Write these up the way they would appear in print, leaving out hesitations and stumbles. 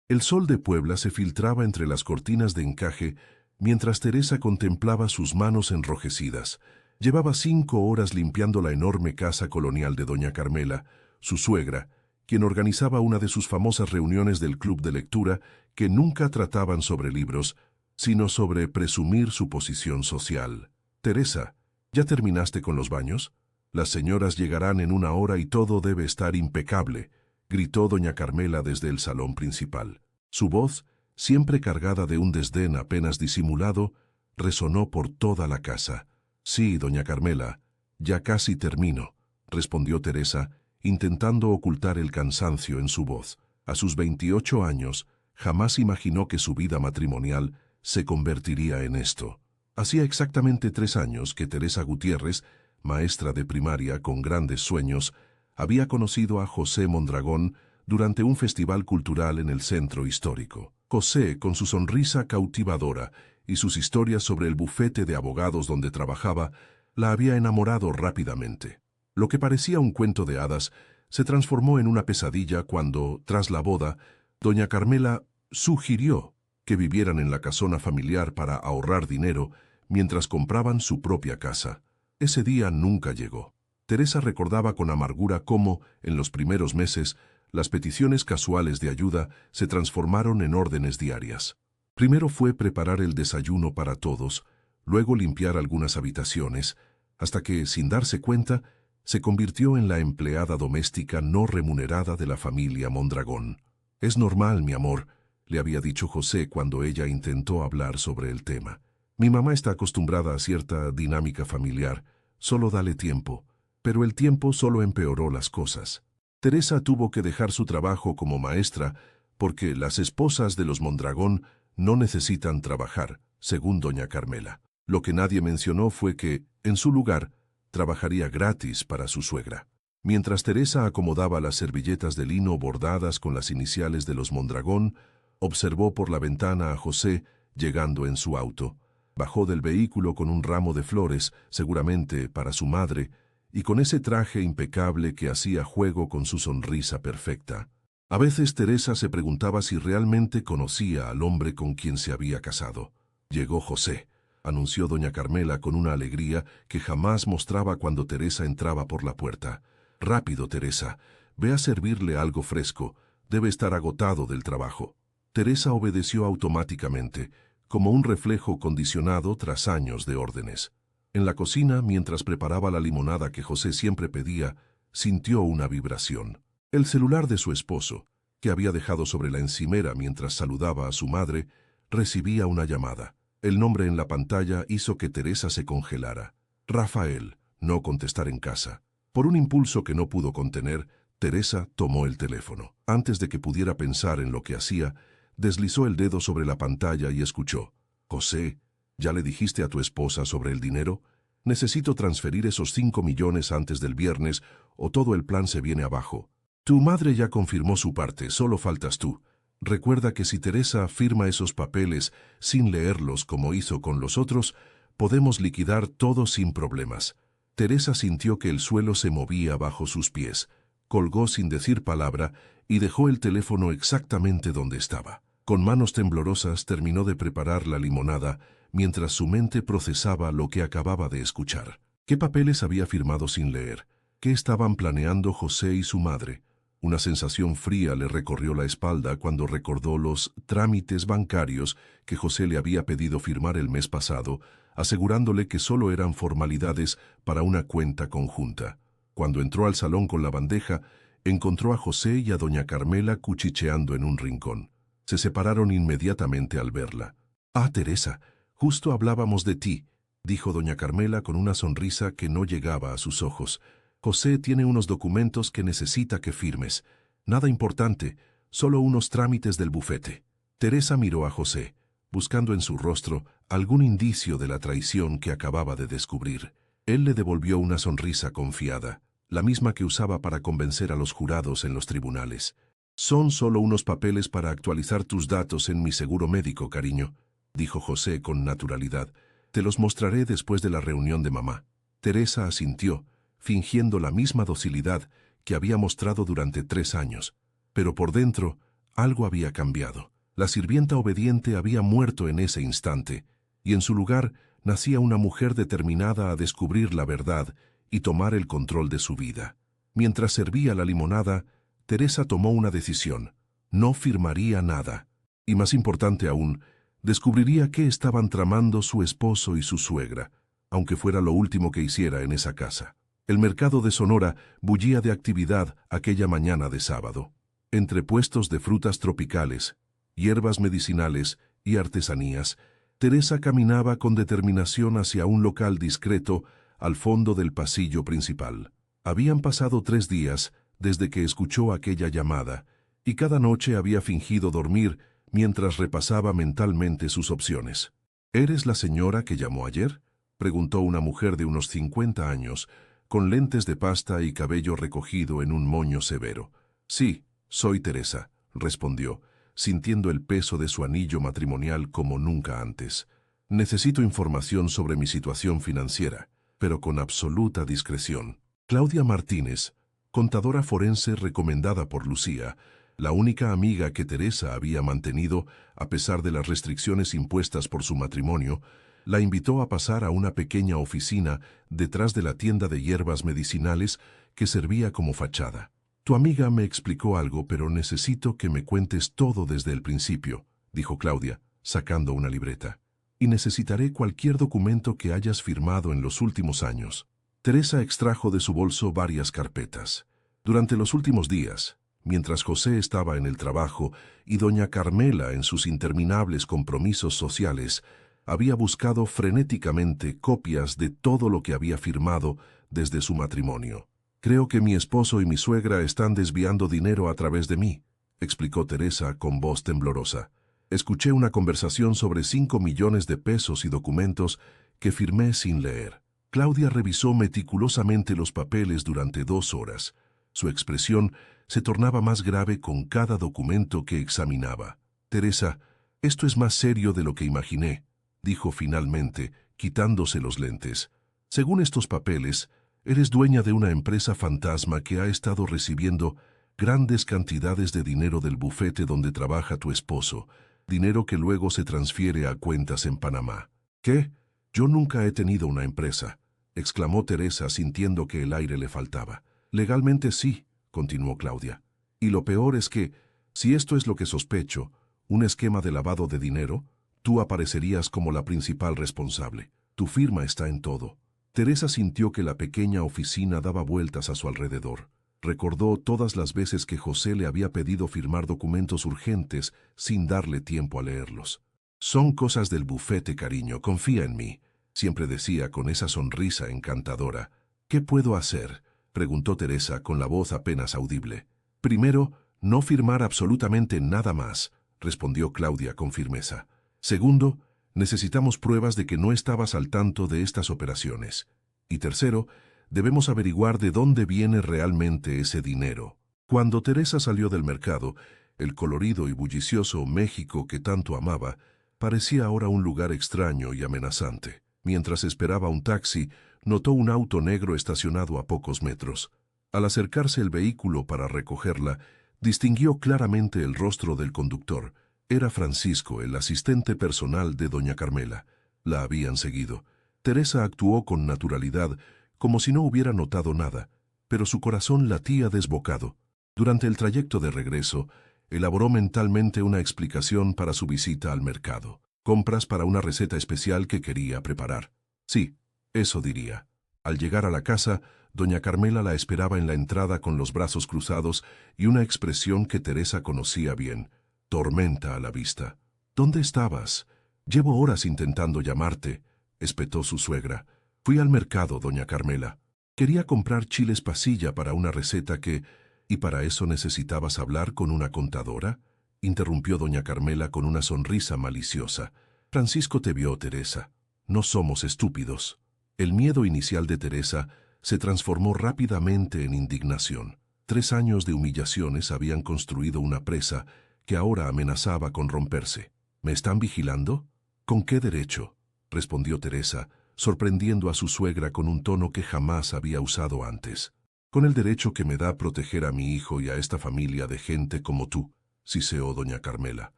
El sol de Puebla se filtraba entre las cortinas de encaje mientras Teresa contemplaba sus manos enrojecidas. Llevaba 5 horas limpiando la enorme casa colonial de doña Carmela, su suegra, quien organizaba una de sus famosas reuniones del club de lectura que nunca trataban sobre libros, sino sobre presumir su posición social. Teresa, ¿ya terminaste con los baños? Las señoras llegarán en 1 hora y todo debe estar impecable, gritó doña Carmela desde el salón principal. Su voz, siempre cargada de un desdén apenas disimulado, resonó por toda la casa. Sí, doña Carmela, ya casi termino, respondió Teresa, intentando ocultar el cansancio en su voz. A sus 28 años, jamás imaginó que su vida matrimonial se convertiría en esto. Hacía exactamente 3 años que Teresa Gutiérrez, maestra de primaria con grandes sueños, había conocido a José Mondragón durante un festival cultural en el centro histórico. José, con su sonrisa cautivadora y sus historias sobre el bufete de abogados donde trabajaba, la había enamorado rápidamente. Lo que parecía un cuento de hadas se transformó en una pesadilla cuando, tras la boda, doña Carmela sugirió que vivieran en la casona familiar para ahorrar dinero mientras compraban su propia casa. Ese día nunca llegó. Teresa recordaba con amargura cómo, en los primeros meses, las peticiones casuales de ayuda se transformaron en órdenes diarias. Primero fue preparar el desayuno para todos, luego limpiar algunas habitaciones, hasta que, sin darse cuenta, se convirtió en la empleada doméstica no remunerada de la familia Mondragón. «Es normal, mi amor», le había dicho José cuando ella intentó hablar sobre el tema. «Mi mamá está acostumbrada a cierta dinámica familiar, solo dale tiempo». Pero el tiempo solo empeoró las cosas. Teresa tuvo que dejar su trabajo como maestra porque las esposas de los Mondragón no necesitan trabajar, según doña Carmela. Lo que nadie mencionó fue que, en su lugar, trabajaría gratis para su suegra. Mientras Teresa acomodaba las servilletas de lino bordadas con las iniciales de los Mondragón, observó por la ventana a José llegando en su auto. Bajó del vehículo con un ramo de flores, seguramente para su madre, y con ese traje impecable que hacía juego con su sonrisa perfecta. A veces Teresa se preguntaba si realmente conocía al hombre con quien se había casado. «Llegó José», anunció doña Carmela con una alegría que jamás mostraba cuando Teresa entraba por la puerta. «Rápido, Teresa, ve a servirle algo fresco, debe estar agotado del trabajo». Teresa obedeció automáticamente, como un reflejo condicionado tras años de órdenes. En la cocina, mientras preparaba la limonada que José siempre pedía, sintió una vibración. El celular de su esposo, que había dejado sobre la encimera mientras saludaba a su madre, recibía una llamada. El nombre en la pantalla hizo que Teresa se congelara. Rafael, no contestar en casa. Por un impulso que no pudo contener, Teresa tomó el teléfono. Antes de que pudiera pensar en lo que hacía, deslizó el dedo sobre la pantalla y escuchó. «José, ¿ya le dijiste a tu esposa sobre el dinero? Necesito transferir esos 5 millones antes del viernes o todo el plan se viene abajo. Tu madre ya confirmó su parte, solo faltas tú. Recuerda que si Teresa firma esos papeles sin leerlos como hizo con los otros, podemos liquidar todo sin problemas». Teresa sintió que el suelo se movía bajo sus pies. Colgó sin decir palabra y dejó el teléfono exactamente donde estaba. Con manos temblorosas terminó de preparar la limonada mientras su mente procesaba lo que acababa de escuchar. ¿Qué papeles había firmado sin leer? ¿Qué estaban planeando José y su madre? Una sensación fría le recorrió la espalda cuando recordó los trámites bancarios que José le había pedido firmar el mes pasado, asegurándole que solo eran formalidades para una cuenta conjunta. Cuando entró al salón con la bandeja, encontró a José y a doña Carmela cuchicheando en un rincón. Se separaron inmediatamente al verla. «Ah, Teresa, justo hablábamos de ti», dijo doña Carmela con una sonrisa que no llegaba a sus ojos. «José tiene unos documentos que necesita que firmes. Nada importante, solo unos trámites del bufete». Teresa miró a José, buscando en su rostro algún indicio de la traición que acababa de descubrir. Él le devolvió una sonrisa confiada, la misma que usaba para convencer a los jurados en los tribunales. «Son solo unos papeles para actualizar tus datos en mi seguro médico, cariño», dijo José con naturalidad. «Te los mostraré después de la reunión de mamá». Teresa asintió, fingiendo la misma docilidad que había mostrado durante 3 años. Pero por dentro Algo había cambiado. La sirvienta obediente había muerto en ese instante, y en su lugar nacía una mujer determinada a descubrir la verdad y tomar el control de su vida. Mientras servía la limonada, Teresa tomó una decisión. No firmaría nada. Y más importante aún, descubriría qué estaban tramando su esposo y su suegra, aunque fuera lo último que hiciera en esa casa. El mercado de Sonora bullía de actividad aquella mañana de sábado. Entre puestos de frutas tropicales, hierbas medicinales y artesanías, Teresa caminaba con determinación hacia un local discreto al fondo del pasillo principal. Habían pasado 3 días desde que escuchó aquella llamada, y cada noche había fingido dormir mientras repasaba mentalmente sus opciones. ¿Eres la señora que llamó ayer?, preguntó una mujer de unos 50 años, con lentes de pasta y cabello recogido en un moño severo. Sí, soy Teresa, respondió, sintiendo el peso de su anillo matrimonial como nunca antes. Necesito información sobre mi situación financiera, pero con absoluta discreción. Claudia Martínez, contadora forense recomendada por Lucía, la única amiga que Teresa había mantenido a pesar de las restricciones impuestas por su matrimonio, la invitó a pasar a una pequeña oficina detrás de la tienda de hierbas medicinales que servía como fachada. Tu amiga me explicó algo, pero necesito que me cuentes todo desde el principio, dijo Claudia, sacando una libreta. Y necesitaré cualquier documento que hayas firmado en los últimos años. Teresa extrajo de su bolso varias carpetas. Durante los últimos días, mientras José estaba en el trabajo y doña Carmela en sus interminables compromisos sociales, había buscado frenéticamente copias de todo lo que había firmado desde su matrimonio. Creo que mi esposo y mi suegra están desviando dinero a través de mí, explicó Teresa con voz temblorosa. Escuché una conversación sobre 5 millones de pesos y documentos que firmé sin leer. Claudia revisó meticulosamente los papeles durante 2 horas. Su expresión se tornaba más grave con cada documento que examinaba. Teresa, esto es más serio de lo que imaginé, dijo finalmente, quitándose los lentes. Según estos papeles, eres dueña de una empresa fantasma que ha estado recibiendo grandes cantidades de dinero del bufete donde trabaja tu esposo, dinero que luego se transfiere a cuentas en Panamá. ¿Qué? Yo nunca he tenido una empresa, exclamó Teresa sintiendo que el aire le faltaba. Legalmente sí, continuó Claudia. Y lo peor es que, si esto es lo que sospecho, un esquema de lavado de dinero, tú aparecerías como la principal responsable. Tu firma está en todo. Teresa sintió que la pequeña oficina daba vueltas a su alrededor. Recordó todas las veces que José le había pedido firmar documentos urgentes sin darle tiempo a leerlos. Son cosas del bufete, cariño, confía en mí, siempre decía con esa sonrisa encantadora. ¿Qué puedo hacer?, preguntó Teresa con la voz apenas audible. Primero, no firmar absolutamente nada más, respondió Claudia con firmeza. Segundo, necesitamos pruebas de que no estabas al tanto de estas operaciones. Y tercero, debemos averiguar de dónde viene realmente ese dinero. Cuando Teresa salió del mercado, el colorido y bullicioso México que tanto amaba parecía ahora un lugar extraño y amenazante. Mientras esperaba un taxi, notó un auto negro estacionado a pocos metros. Al acercarse el vehículo para recogerla, distinguió claramente el rostro del conductor. Era Francisco, el asistente personal de doña Carmela. La habían seguido. Teresa actuó con naturalidad, como si no hubiera notado nada, pero su corazón latía desbocado. Durante el trayecto de regreso, elaboró mentalmente una explicación para su visita al mercado. Compras para una receta especial que quería preparar. Sí, eso diría. Al llegar a la casa, doña Carmela la esperaba en la entrada con los brazos cruzados y una expresión que Teresa conocía bien. Tormenta a la vista. ¿Dónde estabas? Llevo horas intentando llamarte, espetó su suegra. Fui al mercado, doña Carmela. Quería comprar chiles pasilla para una receta que... ¿Y para eso necesitabas hablar con una contadora?, interrumpió doña Carmela con una sonrisa maliciosa. Francisco te vio, Teresa. No somos estúpidos. El miedo inicial de Teresa se transformó rápidamente en indignación. 3 años de humillaciones habían construido una presa que ahora amenazaba con romperse. ¿Me están vigilando? ¿Con qué derecho?, respondió Teresa, sorprendiendo a su suegra con un tono que jamás había usado antes. Con el derecho que me da proteger a mi hijo y a esta familia de gente como tú. siseó doña Carmela.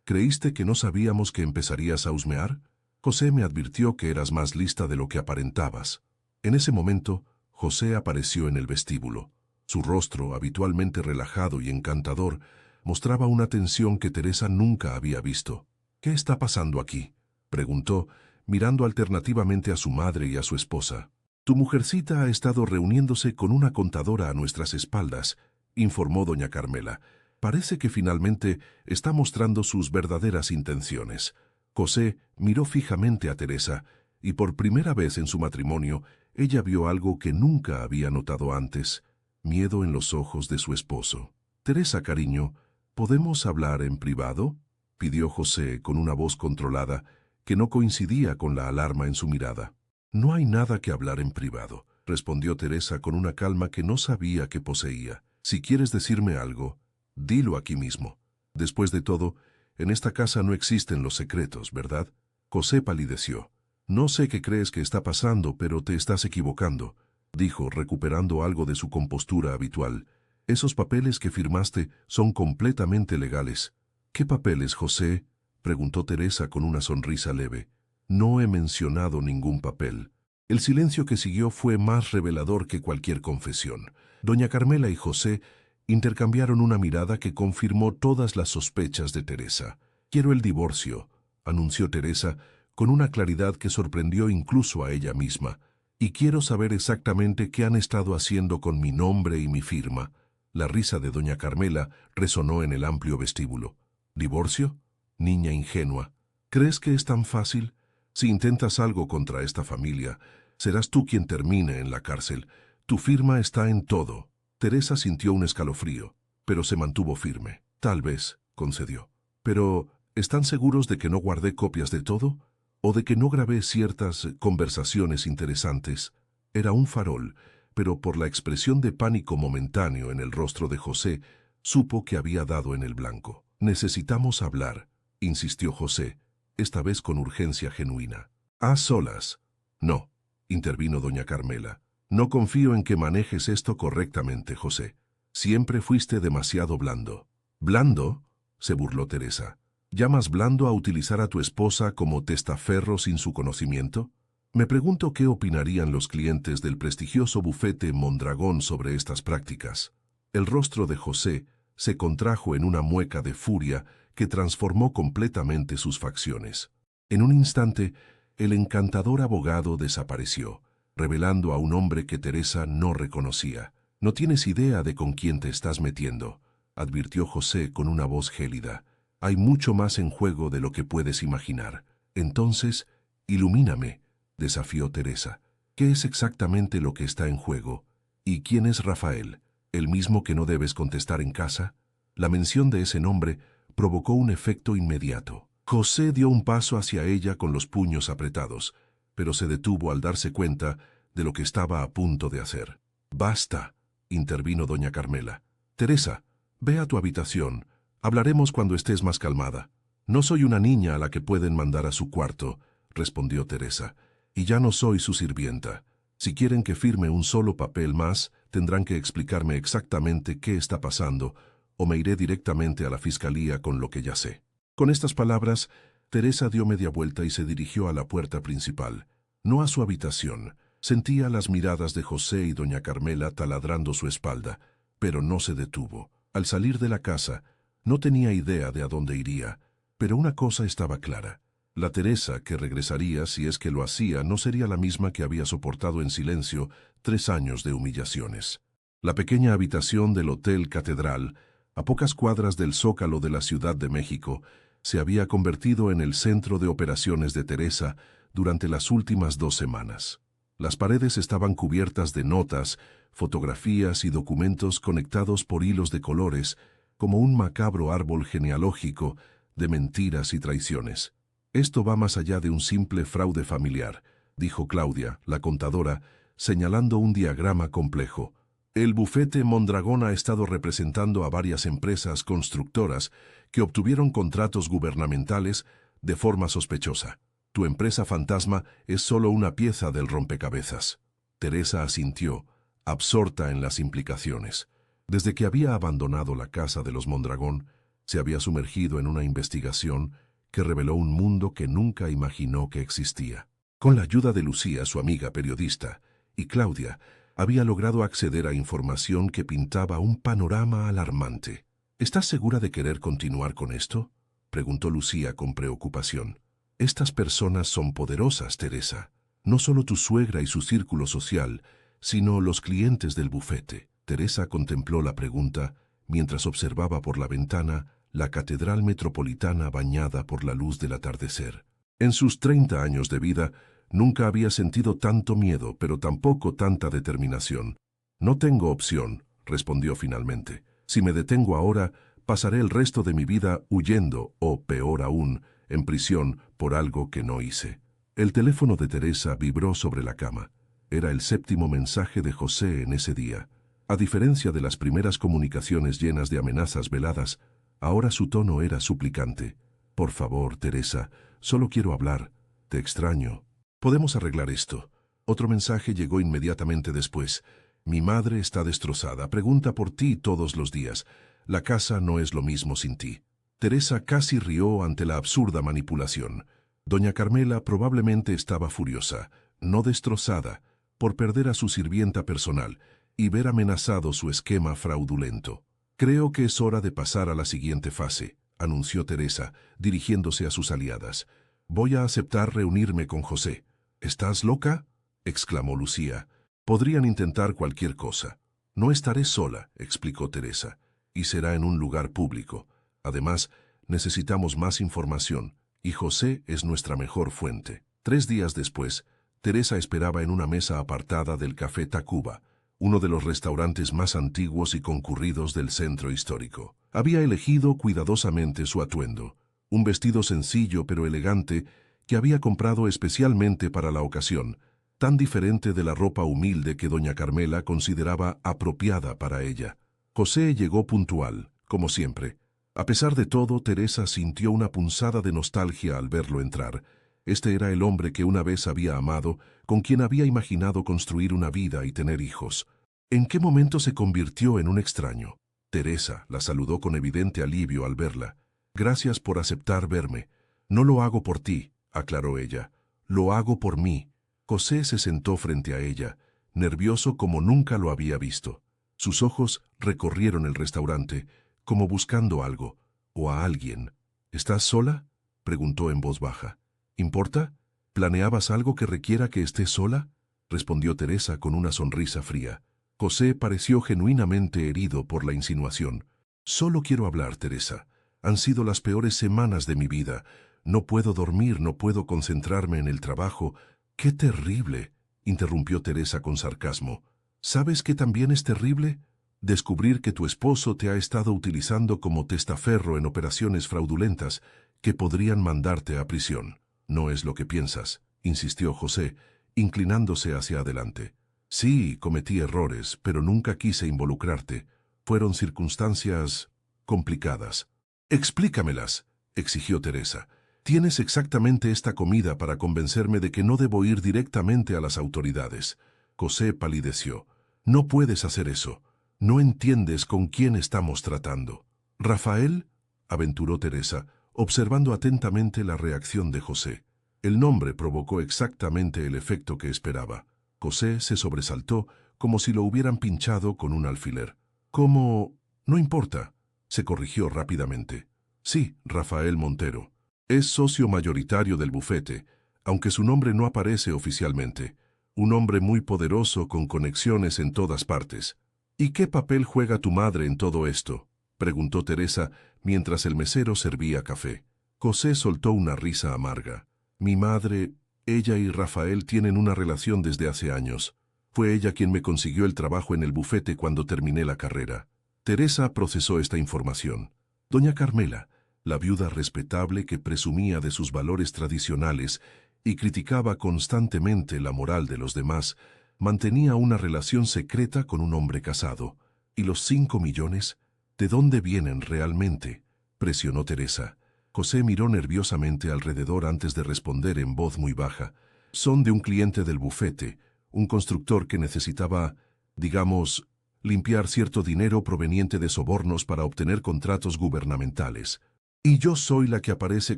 ¿Creíste que no sabíamos que empezarías a husmear? José me advirtió que eras más lista de lo que aparentabas. En ese momento, José apareció en el vestíbulo. Su rostro, habitualmente relajado y encantador, mostraba una tensión que Teresa nunca había visto. «¿Qué está pasando aquí?», preguntó, mirando alternativamente a su madre y a su esposa. «Tu mujercita ha estado reuniéndose con una contadora a nuestras espaldas», informó doña Carmela. «Parece que finalmente está mostrando sus verdaderas intenciones». José miró fijamente a Teresa, y por primera vez en su matrimonio, ella vio algo que nunca había notado antes: miedo en los ojos de su esposo. «Teresa, cariño, ¿podemos hablar en privado?», pidió José con una voz controlada que no coincidía con la alarma en su mirada. «No hay nada que hablar en privado», respondió Teresa con una calma que no sabía que poseía. «Si quieres decirme algo, dilo aquí mismo. Después de todo, en esta casa no existen los secretos, ¿verdad?». José palideció. «No sé qué crees que está pasando, pero te estás equivocando», dijo, recuperando algo de su compostura habitual. «Esos papeles que firmaste son completamente legales». «¿Qué papeles, José?», preguntó Teresa con una sonrisa leve. «No he mencionado ningún papel». El silencio que siguió fue más revelador que cualquier confesión. Doña Carmela y José intercambiaron una mirada que confirmó todas las sospechas de Teresa. «Quiero el divorcio», anunció Teresa con una claridad que sorprendió incluso a ella misma. «Y quiero saber exactamente qué han estado haciendo con mi nombre y mi firma». La risa de doña Carmela resonó en el amplio vestíbulo. «¿Divorcio? Niña ingenua. ¿Crees que es tan fácil? Si intentas algo contra esta familia, serás tú quien termine en la cárcel. Tu firma está en todo». Teresa sintió un escalofrío, pero se mantuvo firme. «Tal vez», concedió. «Pero, ¿están seguros de que no guardé copias de todo? ¿O de que no grabé ciertas conversaciones interesantes?». Era un farol, pero por la expresión de pánico momentáneo en el rostro de José, supo que había dado en el blanco. «Necesitamos hablar», insistió José, esta vez con urgencia genuina. «¿A solas?». «No», intervino doña Carmela. «No confío en que manejes esto correctamente, José. Siempre fuiste demasiado blando». «¿Blando?», se burló Teresa. «¿Llamas blando a utilizar a tu esposa como testaferro sin su conocimiento?». Me pregunto qué opinarían los clientes del prestigioso bufete Mondragón sobre estas prácticas. El rostro de José se contrajo en una mueca de furia que transformó completamente sus facciones. En un instante, el encantador abogado desapareció, revelando a un hombre que Teresa no reconocía. «No tienes idea de con quién te estás metiendo», advirtió José con una voz gélida. «Hay mucho más en juego de lo que puedes imaginar. Entonces, ilumíname», desafió Teresa. «¿Qué es exactamente lo que está en juego? ¿Y quién es Rafael? ¿El mismo que no debes contestar en casa?». La mención de ese nombre provocó un efecto inmediato. José dio un paso hacia ella con los puños apretados, pero se detuvo al darse cuenta de lo que estaba a punto de hacer. «Basta», intervino doña Carmela. «Teresa, ve a tu habitación. Hablaremos cuando estés más calmada». «No soy una niña a la que pueden mandar a su cuarto», respondió Teresa. «Y ya no soy su sirvienta. Si quieren que firme un solo papel más, tendrán que explicarme exactamente qué está pasando, o me iré directamente a la fiscalía con lo que ya sé». Con estas palabras, Teresa dio media vuelta y se dirigió a la puerta principal, no a su habitación. Sentía las miradas de José y doña Carmela taladrando su espalda, pero no se detuvo. Al salir de la casa, no tenía idea de a dónde iría, pero una cosa estaba clara. La Teresa que regresaría, si es que lo hacía, no sería la misma que había soportado en silencio 3 años de humillaciones. La pequeña habitación del Hotel Catedral, a pocas cuadras del Zócalo de la Ciudad de México, se había convertido en el centro de operaciones de Teresa durante las últimas 2 semanas. Las paredes estaban cubiertas de notas, fotografías y documentos conectados por hilos de colores, como un macabro árbol genealógico de mentiras y traiciones. «Esto va más allá de un simple fraude familiar», dijo Claudia, la contadora, señalando un diagrama complejo. «El bufete Mondragón ha estado representando a varias empresas constructoras que obtuvieron contratos gubernamentales de forma sospechosa. Tu empresa fantasma es solo una pieza del rompecabezas». Teresa asintió, absorta en las implicaciones. Desde que había abandonado la casa de los Mondragón, Se había sumergido en una investigación que reveló un mundo que nunca imaginó que existía. Con la ayuda de Lucía, su amiga periodista, y Claudia, había logrado acceder a información que pintaba un panorama alarmante. ¿Estás segura de querer continuar con esto?, preguntó Lucía con preocupación. Estas personas son poderosas, Teresa. No solo tu suegra y su círculo social, sino los clientes del bufete. Teresa contempló la pregunta mientras observaba por la ventana la catedral metropolitana bañada por la luz del atardecer. En sus 30 años de vida, nunca había sentido tanto miedo, pero tampoco tanta determinación. No tengo opción, respondió finalmente. Si me detengo ahora, pasaré el resto de mi vida huyendo, o peor aún, en prisión por algo que no hice. El teléfono de Teresa vibró sobre la cama. Era el 7º mensaje de José en ese día. A diferencia de las primeras comunicaciones llenas de amenazas veladas, ahora su tono era suplicante. Por favor, Teresa, solo quiero hablar. Te extraño. Podemos arreglar esto. Otro mensaje llegó inmediatamente después. Mi madre está destrozada. Pregunta por ti todos los días. La casa no es lo mismo sin ti. Teresa casi rió ante la absurda manipulación. Doña Carmela probablemente estaba furiosa, no destrozada, por perder a su sirvienta personal y ver amenazado su esquema fraudulento. Creo que es hora de pasar a la siguiente fase, anunció Teresa, dirigiéndose a sus aliadas. Voy a aceptar reunirme con José. ¿Estás loca?, exclamó Lucía. Podrían intentar cualquier cosa. No estaré sola, explicó Teresa, y será en un lugar público. Además, necesitamos más información, y José es nuestra mejor fuente. 3 días después, Teresa esperaba en una mesa apartada del Café Tacuba, uno de los restaurantes más antiguos y concurridos del centro histórico. Había elegido cuidadosamente su atuendo, un vestido sencillo pero elegante que había comprado especialmente para la ocasión, tan diferente de la ropa humilde que doña Carmela consideraba apropiada para ella. José llegó puntual, como siempre. A pesar de todo, Teresa sintió una punzada de nostalgia al verlo entrar. Este era el hombre que una vez había amado, con quien había imaginado construir una vida y tener hijos. ¿En qué momento se convirtió en un extraño? Teresa la saludó con evidente alivio al verla. Gracias por aceptar verme. No lo hago por ti, aclaró ella. Lo hago por mí. José se sentó frente a ella, nervioso como nunca lo había visto. Sus ojos recorrieron el restaurante, como buscando algo, o a alguien. ¿Estás sola?, preguntó en voz baja. ¿Importa? ¿Planeabas algo que requiera que estés sola?, respondió Teresa con una sonrisa fría. José pareció genuinamente herido por la insinuación. Solo quiero hablar, Teresa. Han sido las peores semanas de mi vida. No puedo dormir, no puedo concentrarme en el trabajo. ¡Qué terrible!, interrumpió Teresa con sarcasmo. ¿Sabes qué también es terrible? Descubrir que tu esposo te ha estado utilizando como testaferro en operaciones fraudulentas que podrían mandarte a prisión. No es lo que piensas, insistió José, inclinándose hacia adelante. Sí, cometí errores, pero nunca quise involucrarte. Fueron circunstancias complicadas. Explícamelas, exigió Teresa. Tienes exactamente esta comida para convencerme de que no debo ir directamente a las autoridades. José palideció. No puedes hacer eso. No entiendes con quién estamos tratando. ¿Rafael?, aventuró Teresa, observando atentamente la reacción de José. El nombre provocó exactamente el efecto que esperaba. José se sobresaltó como si lo hubieran pinchado con un alfiler. ¿Cómo? No importa, se corrigió rápidamente. Sí, Rafael Montero. Es socio mayoritario del bufete, aunque su nombre no aparece oficialmente. Un hombre muy poderoso con conexiones en todas partes. ¿Y qué papel juega tu madre en todo esto?, preguntó Teresa mientras el mesero servía café. José soltó una risa amarga. Mi madre, ella y Rafael tienen una relación desde hace años. Fue ella quien me consiguió el trabajo en el bufete cuando terminé la carrera. Teresa procesó esta información. Doña Carmela, la viuda respetable que presumía de sus valores tradicionales y criticaba constantemente la moral de los demás, mantenía una relación secreta con un hombre casado. ¿Y los 5 millones? ¿De dónde vienen realmente?, presionó Teresa. José miró nerviosamente alrededor antes de responder en voz muy baja. Son de un cliente del bufete, un constructor que necesitaba, digamos, limpiar cierto dinero proveniente de sobornos para obtener contratos gubernamentales. Y yo soy la que aparece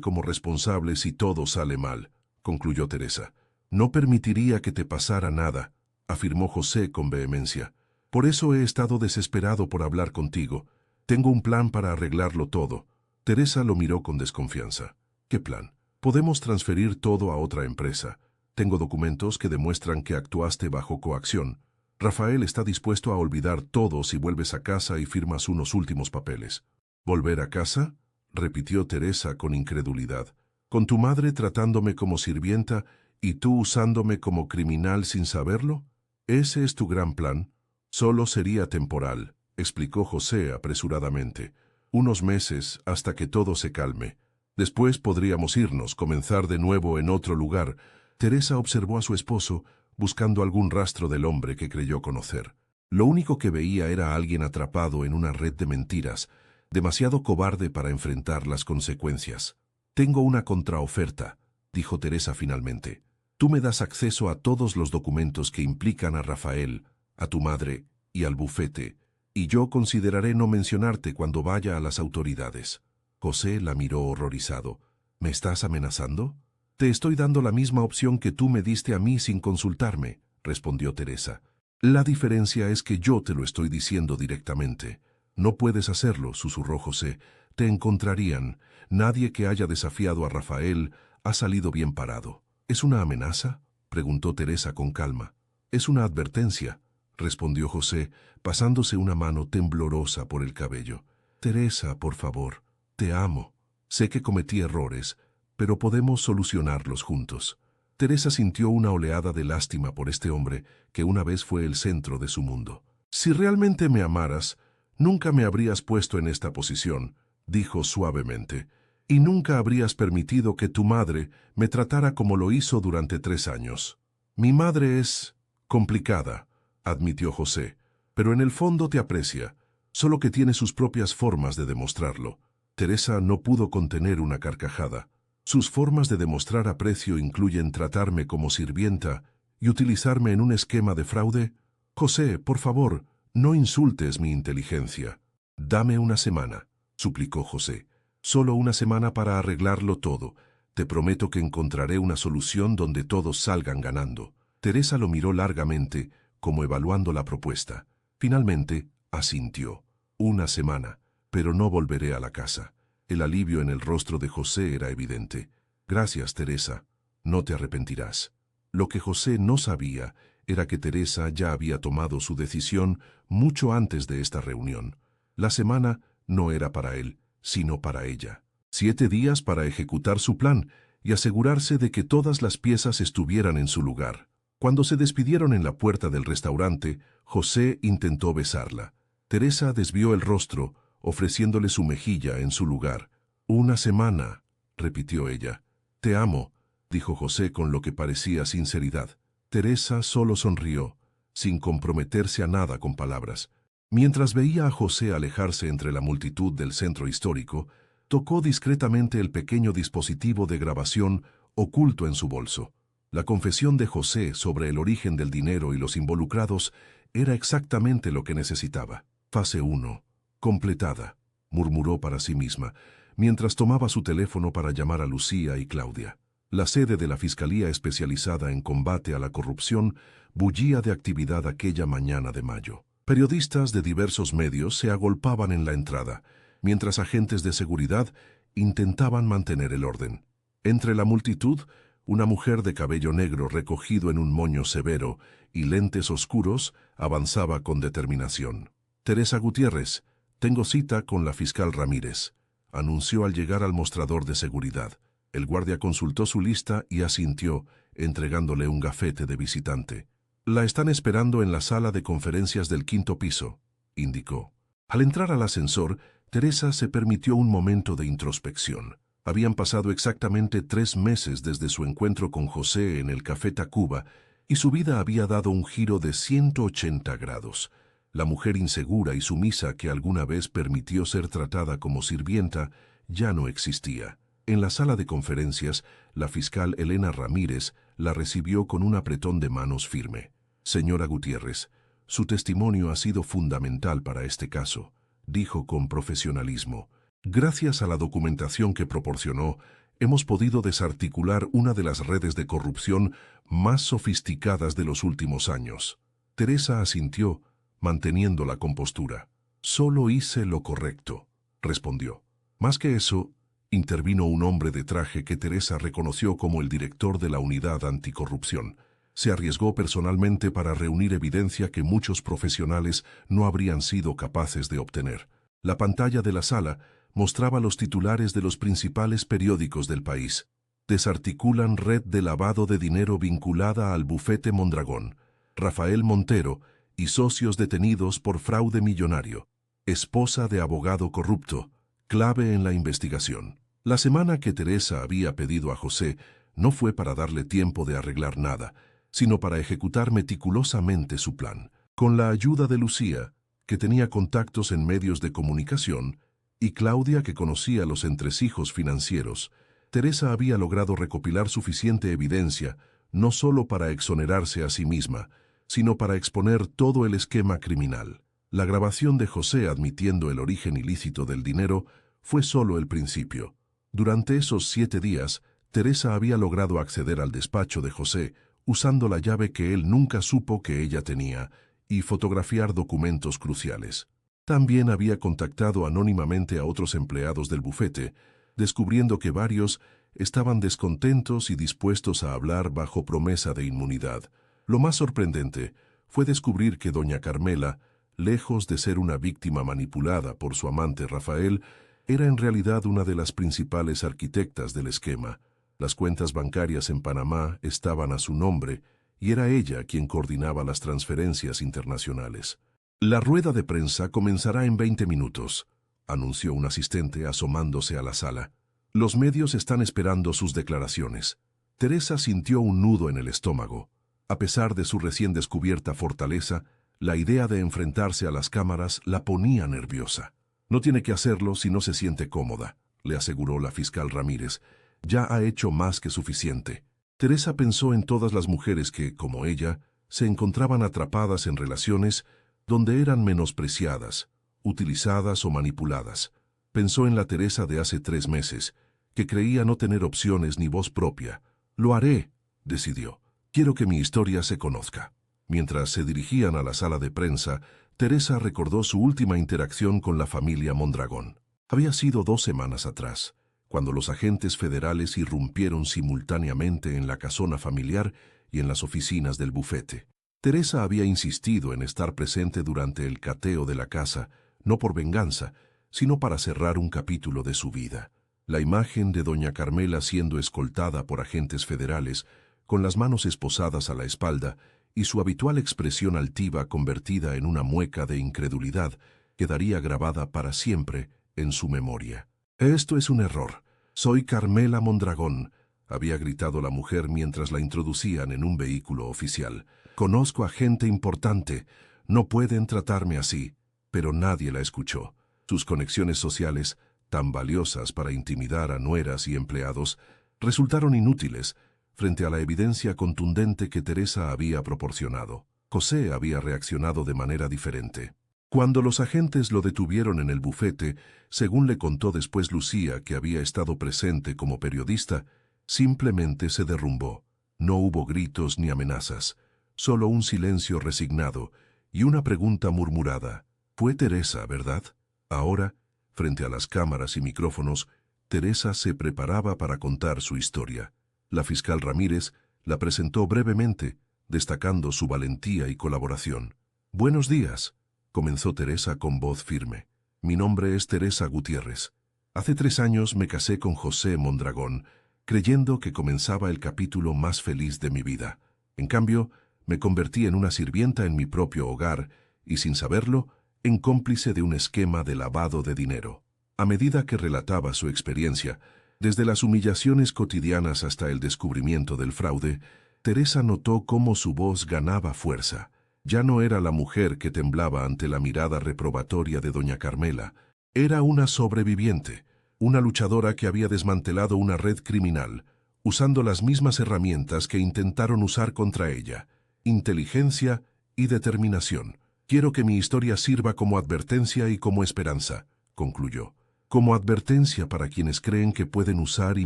como responsable si todo sale mal, concluyó Teresa. No permitiría que te pasara nada, afirmó José con vehemencia. Por eso he estado desesperado por hablar contigo. Tengo un plan para arreglarlo todo. Teresa lo miró con desconfianza. ¿Qué plan? Podemos transferir todo a otra empresa. Tengo documentos que demuestran que actuaste bajo coacción. Rafael está dispuesto a olvidar todo si vuelves a casa y firmas unos últimos papeles. ¿Volver a casa?, repitió Teresa con incredulidad. ¿Con tu madre tratándome como sirvienta y tú usándome como criminal sin saberlo? ¿Ese es tu gran plan? Solo sería temporal, explicó José apresuradamente. Unos meses hasta que todo se calme. Después podríamos irnos, comenzar de nuevo en otro lugar. Teresa observó a su esposo, buscando algún rastro del hombre que creyó conocer. Lo único que veía era a alguien atrapado en una red de mentiras, demasiado cobarde para enfrentar las consecuencias. Tengo una contraoferta, dijo Teresa finalmente. Tú me das acceso a todos los documentos que implican a Rafael, a tu madre y al bufete, y yo consideraré no mencionarte cuando vaya a las autoridades. José la miró horrorizado. ¿Me estás amenazando? Te estoy dando la misma opción que tú me diste a mí sin consultarme, respondió Teresa. La diferencia es que yo te lo estoy diciendo directamente. No puedes hacerlo, susurró José. Te encontrarían. Nadie que haya desafiado a Rafael ha salido bien parado. ¿Es una amenaza?, preguntó Teresa con calma. Es una advertencia, respondió José, pasándose una mano temblorosa por el cabello. Teresa, por favor, te amo. Sé que cometí errores, pero podemos solucionarlos juntos. Teresa sintió una oleada de lástima por este hombre que una vez fue el centro de su mundo. Si realmente me amaras, nunca me habrías puesto en esta posición, dijo suavemente, y nunca habrías permitido que tu madre me tratara como lo hizo durante 3 años. Mi madre es complicada, admitió José, pero en el fondo te aprecia, solo que tiene sus propias formas de demostrarlo. Teresa no pudo contener una carcajada. Sus formas de demostrar aprecio incluyen tratarme como sirvienta y utilizarme en un esquema de fraude. José, por favor, no insultes mi inteligencia. Dame una semana, suplicó José. Solo una semana para arreglarlo todo. Te prometo que encontraré una solución donde todos salgan ganando. Teresa lo miró largamente, como evaluando la propuesta. Finalmente, asintió. Una semana, pero no volveré a la casa. El alivio en el rostro de José era evidente. Gracias, Teresa. No te arrepentirás. Lo que José no sabía era que Teresa ya había tomado su decisión mucho antes de esta reunión. La semana no era para él, sino para ella. 7 días para ejecutar su plan y asegurarse de que todas las piezas estuvieran en su lugar. Cuando se despidieron en la puerta del restaurante, José intentó besarla. Teresa desvió el rostro, ofreciéndole su mejilla en su lugar. Una semana, repitió ella. Te amo, dijo José con lo que parecía sinceridad. Teresa solo sonrió, sin comprometerse a nada con palabras. Mientras veía a José alejarse entre la multitud del centro histórico, tocó discretamente el pequeño dispositivo de grabación oculto en su bolso. La confesión de José sobre el origen del dinero y los involucrados era exactamente lo que necesitaba. Fase 1. Completada, murmuró para sí misma, mientras tomaba su teléfono para llamar a Lucía y Claudia. La sede de la Fiscalía Especializada en Combate a la Corrupción bullía de actividad aquella mañana de mayo. Periodistas de diversos medios se agolpaban en la entrada, mientras agentes de seguridad intentaban mantener el orden. Entre la multitud, una mujer de cabello negro recogido en un moño severo y lentes oscuros avanzaba con determinación. Teresa Gutiérrez, tengo cita con la fiscal Ramírez, anunció al llegar al mostrador de seguridad. El guardia consultó su lista y asintió, entregándole un gafete de visitante. La están esperando en la sala de conferencias del 5º piso, indicó. Al entrar al ascensor, Teresa se permitió un momento de introspección. Habían pasado exactamente 3 meses desde su encuentro con José en el Café Tacuba y su vida había dado un giro de 180 grados. La mujer insegura y sumisa que alguna vez permitió ser tratada como sirvienta ya no existía. En la sala de conferencias, la fiscal Elena Ramírez la recibió con un apretón de manos firme. Señora Gutiérrez, Su testimonio ha sido fundamental para este caso, dijo con profesionalismo. Gracias a la documentación que proporcionó, hemos podido desarticular una de las redes de corrupción más sofisticadas de los últimos años. Teresa asintió, manteniendo la compostura. Solo hice lo correcto, respondió. Más que eso, intervino un hombre de traje que Teresa reconoció como el director de la unidad anticorrupción. Se arriesgó personalmente para reunir evidencia que muchos profesionales no habrían sido capaces de obtener. La pantalla de la sala mostraba los titulares de los principales periódicos del país. Desarticulan red de lavado de dinero vinculada al bufete Mondragón. Rafael Montero y socios detenidos por fraude millonario. Esposa de abogado corrupto, clave en la investigación. La semana que Teresa había pedido a José no fue para darle tiempo de arreglar nada, sino para ejecutar meticulosamente su plan. Con la ayuda de Lucía, que tenía contactos en medios de comunicación, y Claudia, que conocía los entresijos financieros, Teresa había logrado recopilar suficiente evidencia no solo para exonerarse a sí misma, sino para exponer todo el esquema criminal. La grabación de José admitiendo el origen ilícito del dinero fue solo el principio. Durante esos 7 días, Teresa había logrado acceder al despacho de José usando la llave que él nunca supo que ella tenía y fotografiar documentos cruciales. También había contactado anónimamente a otros empleados del bufete, descubriendo que varios estaban descontentos y dispuestos a hablar bajo promesa de inmunidad. Lo más sorprendente fue descubrir que doña Carmela, lejos de ser una víctima manipulada por su amante Rafael, era en realidad una de las principales arquitectas del esquema. Las cuentas bancarias en Panamá estaban a su nombre y era ella quien coordinaba las transferencias internacionales. La rueda de prensa comenzará en 20 minutos, anunció un asistente asomándose a la sala. Los medios están esperando sus declaraciones. Teresa sintió un nudo en el estómago. A pesar de su recién descubierta fortaleza, la idea de enfrentarse a las cámaras la ponía nerviosa. No tiene que hacerlo si no se siente cómoda, le aseguró la fiscal Ramírez. Ya ha hecho más que suficiente. Teresa pensó en todas las mujeres que, como ella, se encontraban atrapadas en relaciones donde eran menospreciadas, utilizadas o manipuladas. Pensó en la Teresa de hace 3 meses, que creía no tener opciones ni voz propia. Lo haré, decidió. Quiero que mi historia se conozca. Mientras se dirigían a la sala de prensa, Teresa recordó su última interacción con la familia Mondragón. Había sido 2 semanas atrás, cuando los agentes federales irrumpieron simultáneamente en la casona familiar y en las oficinas del bufete. Teresa había insistido en estar presente durante el cateo de la casa, no por venganza, sino para cerrar un capítulo de su vida. La imagen de doña Carmela siendo escoltada por agentes federales, con las manos esposadas a la espalda, y su habitual expresión altiva convertida en una mueca de incredulidad, quedaría grabada para siempre en su memoria. «Esto es un error. Soy Carmela Mondragón», había gritado la mujer mientras la introducían en un vehículo oficial. «Conozco a gente importante. No pueden tratarme así». Pero nadie la escuchó. Sus conexiones sociales, tan valiosas para intimidar a nueras y empleados, resultaron inútiles frente a la evidencia contundente que Teresa había proporcionado. José había reaccionado de manera diferente. Cuando los agentes lo detuvieron en el bufete, según le contó después Lucía, que había estado presente como periodista, simplemente se derrumbó. No hubo gritos ni amenazas, solo un silencio resignado y una pregunta murmurada. «Fue Teresa, ¿verdad?». Ahora, frente a las cámaras y micrófonos, Teresa se preparaba para contar su historia. La fiscal Ramírez la presentó brevemente, destacando su valentía y colaboración. «Buenos días», comenzó Teresa con voz firme. «Mi nombre es Teresa Gutiérrez. Hace 3 años me casé con José Mondragón, creyendo que comenzaba el capítulo más feliz de mi vida. En cambio, me convertí en una sirvienta en mi propio hogar y, sin saberlo, en cómplice de un esquema de lavado de dinero». A medida que relataba su experiencia, desde las humillaciones cotidianas hasta el descubrimiento del fraude, Teresa notó cómo su voz ganaba fuerza. Ya no era la mujer que temblaba ante la mirada reprobatoria de doña Carmela. Era una sobreviviente, una luchadora que había desmantelado una red criminal, usando las mismas herramientas que intentaron usar contra ella: inteligencia y determinación. Quiero que mi historia sirva como advertencia y como esperanza, concluyó. Como advertencia para quienes creen que pueden usar y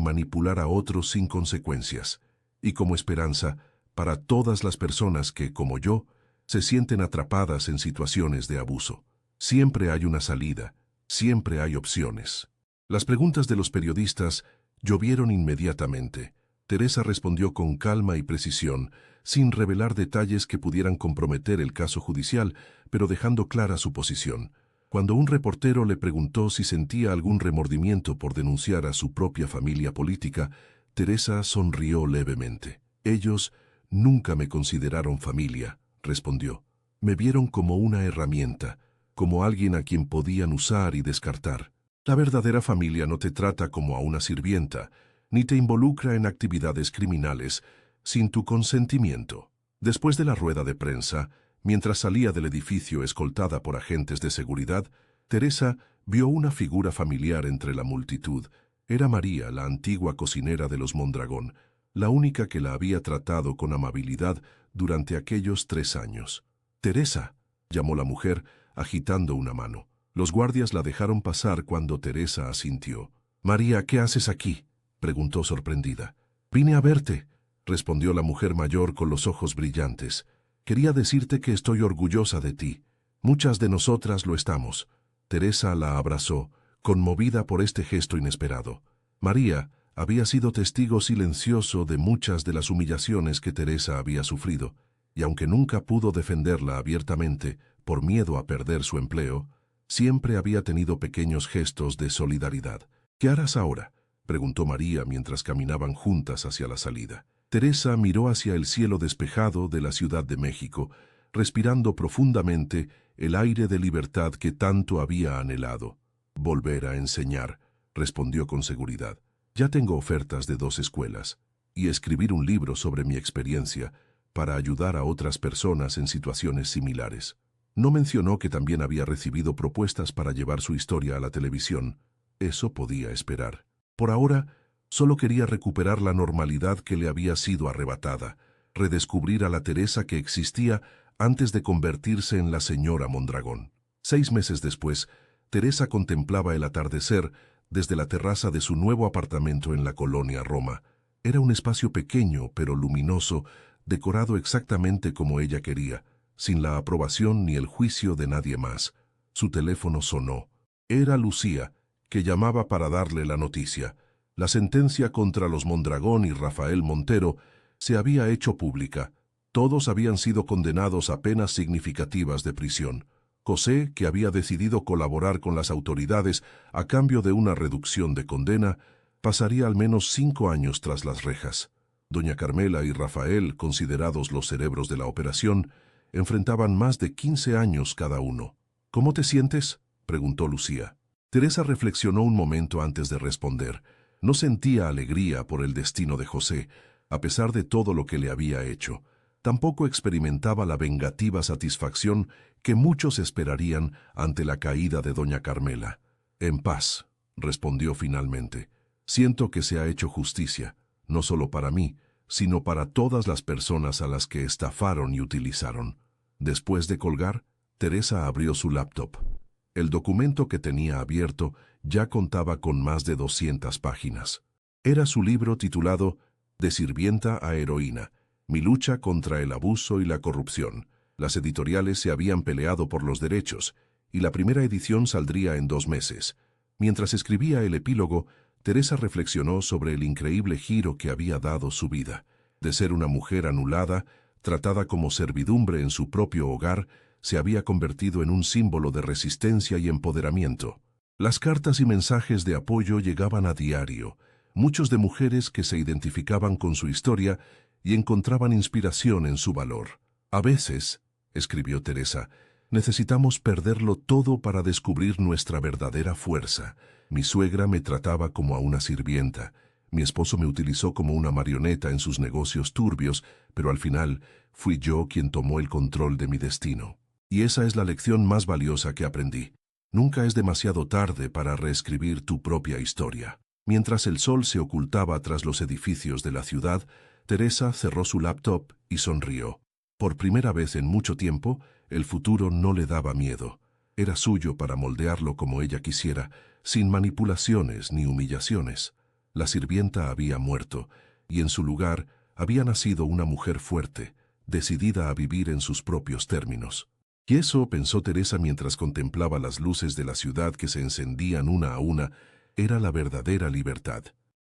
manipular a otros sin consecuencias. Y como esperanza para todas las personas que, como yo, se sienten atrapadas en situaciones de abuso. Siempre hay una salida, siempre hay opciones. Las preguntas de los periodistas llovieron inmediatamente. Teresa respondió con calma y precisión, sin revelar detalles que pudieran comprometer el caso judicial, pero dejando clara su posición. Cuando un reportero le preguntó si sentía algún remordimiento por denunciar a su propia familia política, Teresa sonrió levemente. Ellos nunca me consideraron familia, respondió. Me vieron como una herramienta, como alguien a quien podían usar y descartar. La verdadera familia no te trata como a una sirvienta, ni te involucra en actividades criminales sin tu consentimiento. Después de la rueda de prensa, mientras salía del edificio escoltada por agentes de seguridad, Teresa vio una figura familiar entre la multitud. Era María, la antigua cocinera de los Mondragón, la única que la había tratado con amabilidad durante aquellos 3 años. «Teresa», llamó la mujer, agitando una mano. Los guardias la dejaron pasar cuando Teresa asintió. «María, ¿qué haces aquí?», preguntó sorprendida. «Vine a verte», respondió la mujer mayor con los ojos brillantes. «Quería decirte que estoy orgullosa de ti. Muchas de nosotras lo estamos». Teresa la abrazó, conmovida por este gesto inesperado. María había sido testigo silencioso de muchas de las humillaciones que Teresa había sufrido, y aunque nunca pudo defenderla abiertamente por miedo a perder su empleo, siempre había tenido pequeños gestos de solidaridad. «¿Qué harás ahora?», preguntó María mientras caminaban juntas hacia la salida. Teresa miró hacia el cielo despejado de la Ciudad de México, respirando profundamente el aire de libertad que tanto había anhelado. «Volver a enseñar», respondió con seguridad. «Ya tengo ofertas de 2 escuelas, y escribir un libro sobre mi experiencia para ayudar a otras personas en situaciones similares». No mencionó que también había recibido propuestas para llevar su historia a la televisión. Eso podía esperar. Por ahora, solo quería recuperar la normalidad que le había sido arrebatada, redescubrir a la Teresa que existía antes de convertirse en la señora Mondragón. 6 meses después, Teresa contemplaba el atardecer desde la terraza de su nuevo apartamento en la colonia Roma. Era un espacio pequeño pero luminoso, decorado exactamente como ella quería, sin la aprobación ni el juicio de nadie más. Su teléfono sonó. Era Lucía, que llamaba para darle la noticia. La sentencia contra los Mondragón y Rafael Montero se había hecho pública. Todos habían sido condenados a penas significativas de prisión. José, que había decidido colaborar con las autoridades a cambio de una reducción de condena, pasaría al menos 5 años tras las rejas. Doña Carmela y Rafael, considerados los cerebros de la operación, enfrentaban más de 15 años cada uno. «¿Cómo te sientes?», preguntó Lucía. Teresa reflexionó un momento antes de responder. No sentía alegría por el destino de José, a pesar de todo lo que le había hecho. Tampoco experimentaba la vengativa satisfacción que muchos esperarían ante la caída de doña Carmela. «En paz», respondió finalmente. «Siento que se ha hecho justicia, no solo para mí, sino para todas las personas a las que estafaron y utilizaron». Después de colgar, Teresa abrió su laptop. El documento que tenía abierto ya contaba con más de 200 páginas. Era su libro titulado «De sirvienta a heroína, mi lucha contra el abuso y la corrupción». Las editoriales se habían peleado por los derechos, y la primera edición saldría en 2 meses. Mientras escribía el epílogo, Teresa reflexionó sobre el increíble giro que había dado su vida. De ser una mujer anulada, tratada como servidumbre en su propio hogar, se había convertido en un símbolo de resistencia y empoderamiento. Las cartas y mensajes de apoyo llegaban a diario, muchos de mujeres que se identificaban con su historia y encontraban inspiración en su valor. «A veces», escribió Teresa, «necesitamos perderlo todo para descubrir nuestra verdadera fuerza. Mi suegra me trataba como a una sirvienta. Mi esposo me utilizó como una marioneta en sus negocios turbios, pero al final fui yo quien tomó el control de mi destino. Y esa es la lección más valiosa que aprendí. Nunca es demasiado tarde para reescribir tu propia historia». Mientras el sol se ocultaba tras los edificios de la ciudad, Teresa cerró su laptop y sonrió. Por primera vez en mucho tiempo, El futuro no le daba miedo. Era suyo para moldearlo como ella quisiera, sin manipulaciones ni humillaciones. La sirvienta había muerto, y en su lugar había nacido una mujer fuerte, decidida a vivir en sus propios términos. Y eso, pensó Teresa mientras contemplaba las luces de la ciudad que se encendían una a una, era la verdadera libertad.